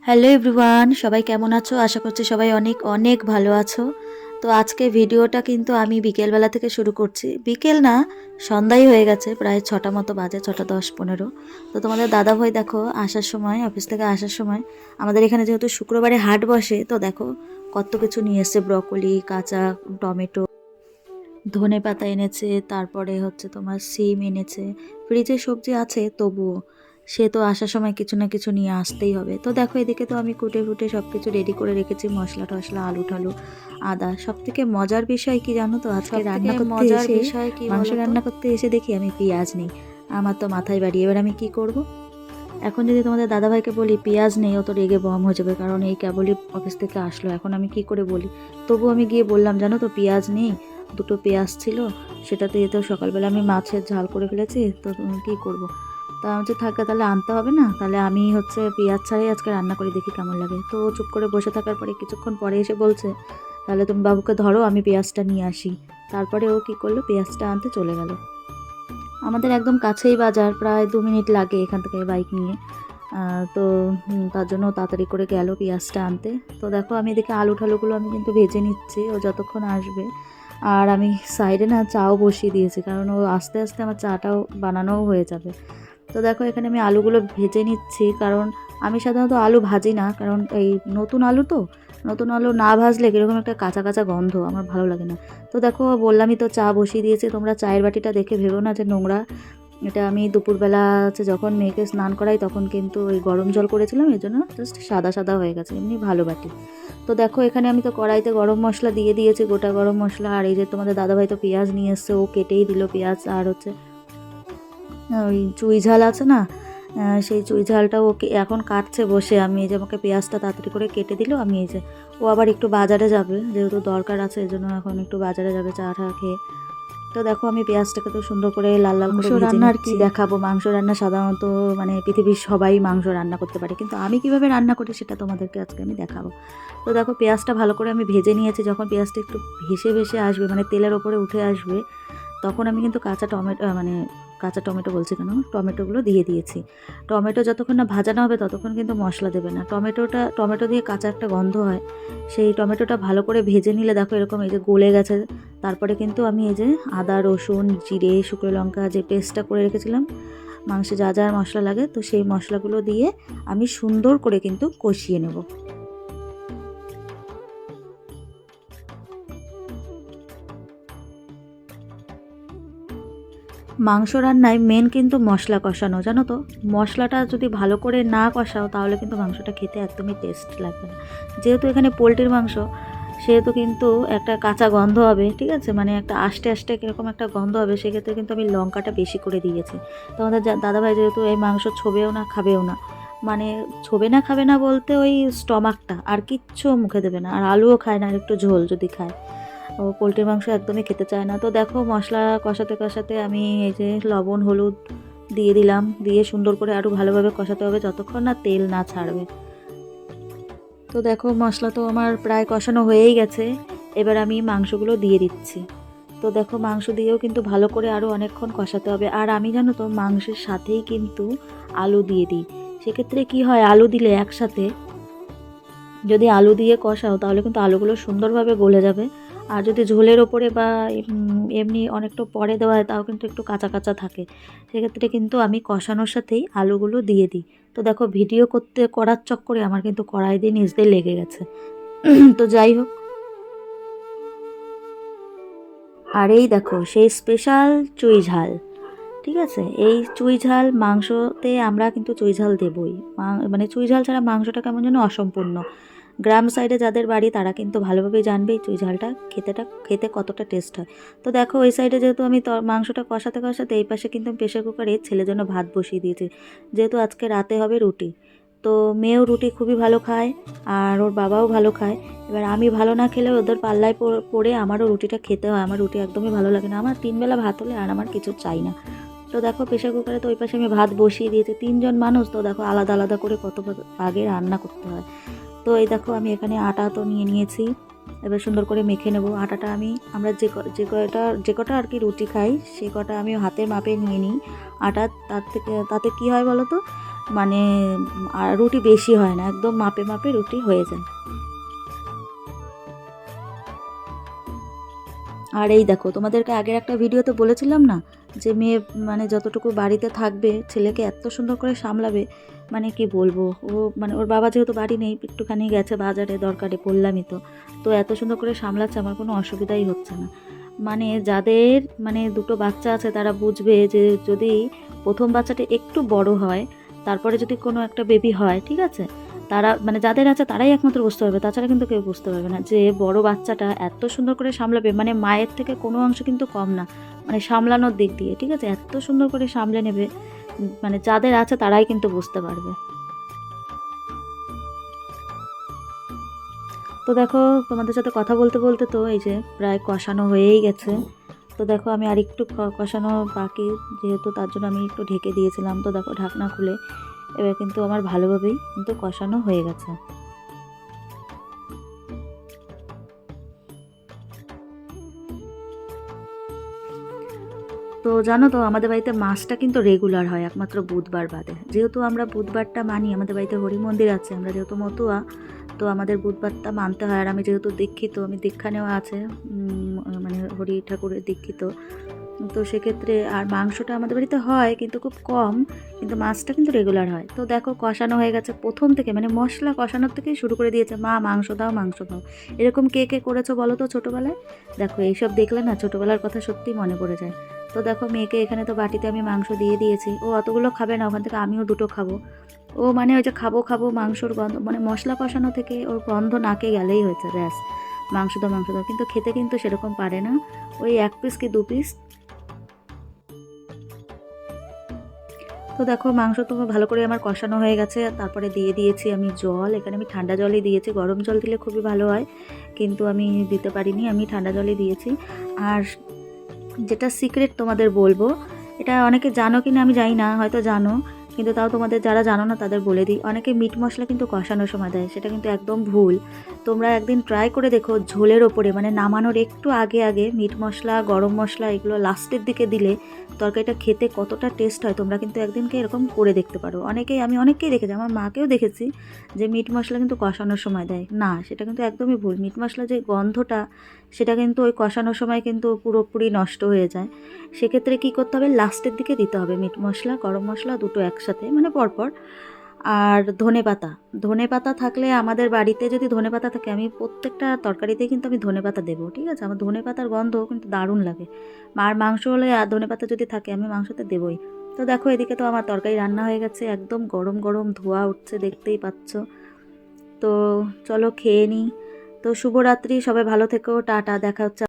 Hello everyone, সবাই কেমন আছো? আশা করছি সবাই অনেক অনেক ভালো আছো। তো আজকে ভিডিওটা কিন্তু আমি বিকেলবেলা থেকে শুরু করছি। বিকেল না, সন্ধ্যাই হয়ে গেছে, প্রায় 6টা মতো বাজে, 6টা 10-15। তো তোমাদের দাদাভাই দেখো আসার সময়, অফিস থেকে আসার সময়, আমাদের এখানে যেহেতু শুক্রবারে হাট বসে, তো দেখো কত কিছু নিয়ে এসছে। ব্রকলি, কাঁচা টমেটো, ধনেপাতা এনেছে, তারপরে হচ্ছে তোমার সিম এনেছে। ফ্রিজে সবজি আছে তবুও সে তো আসার সময় কিছু না কিছু নিয়ে আসতেই হবে। তো দেখো এদিকে তো আমি কুটে ফুটে সব কিছু রেডি করে রেখেছি, মশলা টশলা, আলু ঠালু, আদা। সব থেকে মজার বিষয় কি জানো তো, আজকে রান্না করতে এসে, মাংস রান্না করতে এসে দেখি আমি পেঁয়াজ নেই। আমার তো মাথায় বাড়ি, এবার আমি কি করব? এখন যদি তোমাদের দাদাভাইকে বলি পেঁয়াজ নেই, ও তো রেগে বম হয়ে যাবে, কারণ এই কেবলই অফিস থেকে আসলো। এখন আমি কি করে বলি? তবু আমি গিয়ে বললাম, জানো তো পেঁয়াজ নেই, দুটো পেঁয়াজ ছিল, সেটা দিয়ে তো সকালবেলা আমি মাছের ঝাল করে ফেলেছি, তো কী করব? তা আমি হচ্ছে থাকে, তাহলে আনতে হবে না, তাহলে আমি হচ্ছে পেঁয়াজ ছাড়াই আজকে রান্না করে দেখি কেমন লাগে। তো ও চুপ করে বসে থাকার পরে কিছুক্ষণ পরে এসে বলছে, তাহলে তুমি বাবুকে ধরো, আমি পেঁয়াজটা নিয়ে আসি। তারপরে ও কী করলো, পেঁয়াজটা আনতে চলে গেল। আমাদের একদম কাছেই বাজার, প্রায় 2 মিনিট লাগে এখান থেকে বাইক নিয়ে। তো তার জন্য তাড়াতাড়ি করে গেল পেঁয়াজটা আনতে। তো দেখো আমি এদিকে আলু ঠালুগুলো আমি কিন্তু ভেজে নিচ্ছি, ও যতক্ষণ আসবে। আর আমি সাইডে না চাও বসিয়ে দিয়েছি, কারণ ও আস্তে আস্তে আমার চাটাও বানানোও হয়ে যাবে। তো দেখো এখানে আমি আলুগুলো ভেজে নিচ্ছি, কারণ আমি সাধারণত আলু ভাজি না, কারণ এই নতুন আলু তো, নতুন আলু না ভাজলে কীরকম একটা কাঁচা কাঁচা গন্ধ, আমার ভালো লাগে না। তো দেখো বললামই তো, চা বসিয়ে দিয়েছি। তোমরা চায়ের বাটিটা দেখে ভেবো না যে নোংরা। এটা আমি দুপুরবেলা হচ্ছে যখন মেয়েকে স্নান করাই, তখন কিন্তু ওই গরম জল করেছিলাম, এই জন্য জাস্ট সাদা সাদা হয়ে গেছে, এমনি ভালো বাটি। তো দেখো এখানে আমি তো কড়াইতে গরম মশলা দিয়ে দিয়েছি, গোটা গরম মশলা। আর এই যে তোমাদের দাদাভাই তো পেঁয়াজ নিয়ে এসছে, ও কেটেই দিল পেঁয়াজ। আর হচ্ছে ওই চুই ঝাল আছে না, সেই চুই ঝালটা ওকে এখন কাটছে বসে। আমি এই যে আমাকে পেঁয়াজটা তাড়াতাড়ি করে কেটে দিল। আমি এই যে, ও আবার একটু বাজারে যাবে, যেহেতু দরকার আছে, এই জন্য এখন একটু বাজারে যাবে চা টা খেয়ে। তো দেখো আমি পেঁয়াজটাকে তো সুন্দর করে লাল লাল করে ভেজে রান্না আর কি দেখাবো। মাংস রান্না সাধারণত মানে পৃথিবীর সবাই মাংস রান্না করতে পারে, কিন্তু আমি কিভাবে রান্না করি সেটা তোমাদেরকে আজকে আমি দেখাবো। তো দেখো পেঁয়াজটা ভালো করে আমি ভেজে নিয়েছি। যখন পেঁয়াজটা একটু ভেসে ভেসে আসবে, মানে তেলের ওপরে উঠে আসবে, তখন আমি কিন্তু কাঁচা টমেটো বলছি কেন, টমেটোগুলো দিয়ে দিয়েছি। টমেটো যতক্ষণ না ভাজানো হবে ততক্ষণ কিন্তু মশলা দেবে না। টমেটো দিয়ে কাঁচা একটা গন্ধ হয়, সেই টমেটোটা ভালো করে ভেজে নিলে দেখো এরকম এই যে গলে গেছে। তারপরে কিন্তু আমি এই যে আদা, রসুন, জিরে, শুকনো লঙ্কা যে পেস্টটা করে রেখেছিলাম, মাংসে যা যা মশলা লাগে, তো সেই মশলাগুলো দিয়ে আমি সুন্দর করে কিন্তু কষিয়ে নেব। মাংস রান্নায় মেন কিন্তু মশলা কষানো, জানো তো। মশলাটা যদি ভালো করে না কষাও, তাহলে কিন্তু মাংসটা খেতে একদমই টেস্ট লাগবে না। যেহেতু এখানে পোলট্রির মাংস, সেহেতু কিন্তু একটা কাঁচা গন্ধ হবে, ঠিক আছে, মানে একটা আষ্টে আষ্টে কীরকম একটা গন্ধ হবে। সেক্ষেত্রে কিন্তু আমি লঙ্কাটা বেশি করে দিয়েছি। তোমাদের দাদাভাই যেহেতু এই মাংস ছোবেও না, খাবেও না, মানে ছোবে না খাবে না বলতে ওই স্টমাকটা, আর কিচ্ছু মুখে দেবে না। আর আলুও খায় না, আর একটু ঝোল যদি খায়। ও পোলট্রির মাংস একদমই খেতে চায় না। তো দেখো মশলা কষাতে কষাতে আমি এই যে লবণ হলুদ দিয়ে দিলাম, দিয়ে সুন্দর করে আরও ভালোভাবে কষাতে হবে যতক্ষণ না তেল না ছাড়বে। তো দেখো মশলা তো আমার প্রায় কষানো হয়েই গেছে, এবার আমি মাংসগুলো দিয়ে দিচ্ছি। তো দেখো মাংস দিয়েও কিন্তু ভালো করে আরও অনেকক্ষণ কষাতে হবে। আর আমি জানো তো মাংসের সাথেই কিন্তু আলু দিয়ে দিই। সেক্ষেত্রে কি হয়, আলু দিলে একসাথে যদি আলু দিয়ে কষাও, তাহলে কিন্তু আলুগুলো সুন্দরভাবে গলে যাবে। আর যদি ঝোলের ওপরে বা এমনি অনেকটা পরে দেওয়া হয়, তাও কিন্তু একটু কাঁচা কাঁচা থাকে। সেক্ষেত্রে কিন্তু আমি কষানোর সাথেই আলুগুলো দিয়ে দিই। তো দেখো ভিডিও করার চক্করে আমার কিন্তু কড়াই দিয়ে নিচ দিয়ে লেগে গেছে। তো যাই হোক, আর এই দেখো সেই স্পেশাল চুই ঝাল, ঠিক আছে। এই চুই ঝাল মাংসতে আমরা কিন্তু চুই ঝাল দেবই। মানে চুই ঝাল ছাড়া মাংসটা কেমন যেন অসম্পূর্ণ। গ্রাম সাইডে যাদের বাড়ি তারা কিন্তু ভালোভাবেই জানবে এই চুই ঝালটা খেতে কতটা টেস্ট হয়। তো দেখো ওই সাইডে যেহেতু আমি মাংসটা কষাতে কষাতে এই পাশে কিন্তু প্রেশার কুকারে ছেলের জন্য ভাত বসিয়ে দিয়েছি, যেহেতু আজকে রাতে হবে রুটি। তো মেয়েও রুটি খুবই ভালো খায়, আর ওর বাবাও ভালো খায়। এবার আমি ভালো না খেলে ওদের পাল্লায় পড়ে আমারও রুটিটা খেতে হয়। আমার রুটি একদমই ভালো লাগে না, আমার 3 বেলা ভাত হলে আর আমার কিছু চাই না। তো দেখো প্রেশার কুকারে তো ওই পাশে আমি ভাত বসিয়ে দিয়েছি। 3জন মানুষ, তো দেখো আলাদা আলাদা করে কত ভাগে রান্না করতে হয়। তো এই দেখো আমি এখানে আটা তো নিয়ে নিয়েছি, এবার সুন্দর করে মেখে নেব। আটাটা আমরা যে কটা আর কি রুটি খাই, সে কটা আমি হাতের মাপে নিয়ে নিই আটা। তাতে কি হয় বলো তো, মানে আর রুটি বেশি হয় না, একদম মাপে মাপে রুটি হয়ে যায়। আর এই দেখো, তোমাদেরকে আগের একটা ভিডিওতে বলেছিলাম না যে মেয়ে মানে যতটুকু বাড়িতে থাকবে ছেলেকে এত সুন্দর করে সামলাবে, মানে কি বলবো। ও মানে ওর বাবা যেহেতু বাড়ি নেই, একটুখানি গেছে বাজারে দরকারে, বললামই তো। তো এত সুন্দর করে সামলাচ্ছে, আমার কোনো অসুবিধাই হচ্ছে না। মানে যাদের মানে দুটো বাচ্চা আছে তারা বুঝবে যে যদি প্রথম বাচ্চাটা একটু বড় হয়, তারপরে যদি কোনো একটা বেবি হয়, ঠিক আছে, তারা মানে যাদের আছে তারাই একমাত্র বুঝতে পারবে, তাছাড়া কিন্তু কেউ বুঝতে পারবে না যে বড় বাচ্চাটা এত সুন্দর করে সামলাবে, মানে মায়ের থেকে কোনো অংশ কিন্তু কম না, মানে সামলানোর দিক দিয়ে, ঠিক আছে, এত সুন্দর করে সামলে নেবে। মানে যাদের আছে তারাই কিন্তু বুঝতে পারবে। তো দেখো, তোমাদের সাথে কথা বলতে বলতে তো এই যে প্রায় কষানো হয়েই গেছে। তো দেখো আমি আর একটু কষানো বাকি, যেহেতু তার জন্য আমি একটু ঢেকে দিয়েছিলাম। তো দেখো ঢাকনা খুলে এবার কিন্তু আমার ভালোভাবেই কিন্তু কষানো হয়ে গেছে। তো জানো তো, আমাদের বাড়িতে মাছটা কিন্তু রেগুলার হয় একমাত্র বুধবার বাদে, যেহেতু আমরা বুধবারটা মানি, আমাদের বাড়িতে হরি মন্দির আছে, আমরা যেহেতু মতুয়া, তো আমাদের বুধবারটা মানতে হয়। আর আমি যেহেতু দীক্ষিত, আমি দীক্ষা নেওয়া আছে, মানে হরি ঠাকুরের দীক্ষিত। তো সেক্ষেত্রে আর মাংসটা আমাদের বাড়িতে হয় কিন্তু খুব কম, কিন্তু মাছটা কিন্তু রেগুলার হয়। তো দেখো কষানো হয়ে গেছে প্রথম থেকে, মানে মশলা কষানোর থেকেই শুরু করে দিয়েছে, মা মাংস দাও মাংস দাও। এরকম কে কে করেছো বলো তো ছোটোবেলায়? দেখো এইসব দেখলে না ছোটোবেলার কথা সত্যিই মনে পড়ে যায়। তো দেখো মেয়েকে এখানে তো বাটিতে আমি মাংস দিয়ে দিয়েছি, ও অতগুলো খাবে না, ওখান থেকে আমিও দুটো খাবো। ও মানে ওই যে খাবো খাবো মাংসর গন্ধ, মানে মশলা কষানো থেকে ওর গন্ধ নাকে গেলেই হয়েছে ব্যাস, মাংস দাও, কিন্তু খেতে কিন্তু সেরকম পারে না, ওই 1 পিস কি 2 পিস। তো দেখো মাংস তো ভালো করে আমার কষানো হয়ে গেছে, তারপরে দিয়ে দিয়েছি আমি জল। এখানে আমি ঠান্ডা জলই দিয়েছি, গরম জল দিলে খুবই ভালো হয়, কিন্তু আমি দিতে পারিনি, আমি ঠান্ডা জলই দিয়েছি। আর যেটা সিক্রেট তোমাদের বলবো, এটা অনেকে জানো কি না আমি জানি না, হয়তো জানো, কিন্তু তাও তোমাদের যারা জানো না তাদের বলে দিই, অনেকে মিট মশলা কিন্তু কষানোর সময় দেয়, সেটা কিন্তু একদম ভুল। তোমরা একদিন ট্রাই করে দেখো, ঝোলের ওপরে মানে নামানোর একটু আগে আগে মিট মশলা গরম মশলা এগুলো লাস্টের দিকে দিলে তরকারিটা খেতে কতটা টেস্ট হয়, তোমরা কিন্তু একদিনকে এরকম করে দেখতে পারো। অনেকেই, আমি অনেককেই দেখেছি, আমার মাকেও দেখেছি যে মিট মশলা কিন্তু কষানোর সময় দেয় না, সেটা কিন্তু একদমই ভুল। মিট মশলা যে গন্ধটা, সেটা কিন্তু ওই কষানোর সময় কিন্তু পুরোপুরি নষ্ট হয়ে যায়। সেক্ষেত্রে কী করতে হবে, লাস্টের দিকে দিতে হবে মিট মশলা গরম মশলা দুটো একসাথে, মানে পরপর। আর ধনেপাতা, ধনেপাতা থাকলে আমাদের বাড়িতে যদি ধনেপাতা থাকে, আমি প্রত্যেকটা তরকারিতেই কিন্তু আমি ধনেপাতা দেবো, ঠিক আছে, আমার ধনেপাতার গন্ধ কিন্তু দারুণ লাগে। আর মাংস হলে আর ধনেপাতা যদি থাকে আমি মাংসতে দেবই। তো দেখো এদিকে তো আমার তরকারি রান্না হয়ে গেছে, একদম গরম গরম ধোয়া উঠছে, দেখতেই পাচ্ছ। তো চলো খেয়ে নিই। তো শুভরাত্রি, সবাই ভালো থেকো, টাটা, দেখা হচ্ছে।